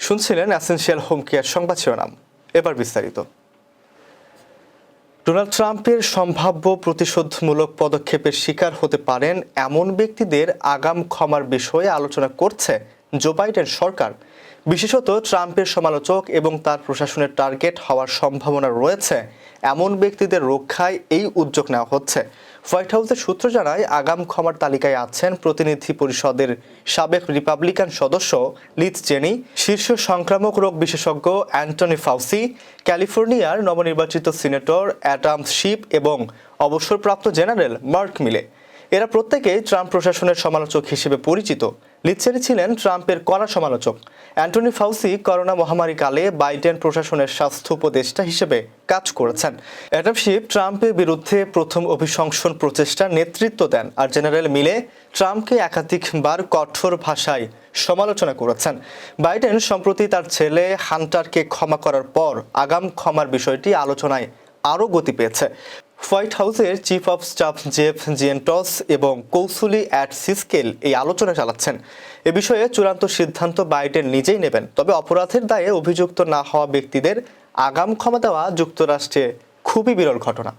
শুনছিলেন essential home care সংবাদ শিরোনাম। এবার বিস্তারিত। ডোনাল্ড ট্রাম্পের সম্ভাব্য প্রতিশোধমূলক পদক্ষেপের শিকার হতে পারেন এমন ব্যক্তিদের আগাম ক্ষমার বিষয়ে আলোচনা করছে জো বাইডেন সরকার। বিশেষত ট্রাম্পের সমালোচক এবং তার প্রশাসনের টার্গেট হওয়ার সম্ভাবনা রয়েছে এমন ব্যক্তিদের রক্ষায় এই উদ্যোগ নেওয়া হচ্ছে। হোয়াইট হাউসের সূত্র জানায়, আগাম ক্ষমার তালিকায় আছেন প্রতিনিধি পরিষদের সাবেক রিপাবলিকান সদস্য লিজ চেনি, শীর্ষ সংক্রামক রোগ বিশেষজ্ঞ অ্যান্টনি ফাউসি, ক্যালিফোর্নিয়ার নবনির্বাচিত সিনেটর অ্যাডাম শিফ এবং অবসরপ্রাপ্ত জেনারেল মার্ক মিলে। এরা প্রত্যেকেই ট্রাম্প প্রশাসনের সমালোচক হিসেবে পরিচিত। লিজ চেনি ছিলেন ট্রাম্পের কড়া সমালোচক। অ্যান্টনি ফাউসি করোনা মহামারীকালে বাইডেন প্রশাসনের স্বাস্থ্য উপদেষ্টা হিসেবে কাজ করেছেন। অ্যাডাম শিফ ট্রাম্পের বিরুদ্ধে প্রথম অভিশংসন প্রচেষ্টার নেতৃত্ব দেন, আর জেনারেল মিলে ট্রাম্পকে একাধিকবার কঠোর ভাষায় সমালোচনা করেছেন। বাইডেন সম্প্রতি তার ছেলে হান্টারকে ক্ষমা করার পর আগাম ক্ষমার বিষয়টি আলোচনায় আরও গতি পেয়েছে। হোয়াইট হাউসের চিফ অফ স্টাফ জেফ জিয়েন্টস এবং কৌশলী অ্যাট সিস্কেল এই আলোচনা চালাচ্ছেন। এ বিষয়ে চূড়ান্ত সিদ্ধান্ত বাইডেন নিজেই নেবেন। তবে অপরাধের দায়ে অভিযুক্ত না হওয়া ব্যক্তিদের আগাম ক্ষমা দেওয়া যুক্তরাষ্ট্রে খুবই বিরল ঘটনা।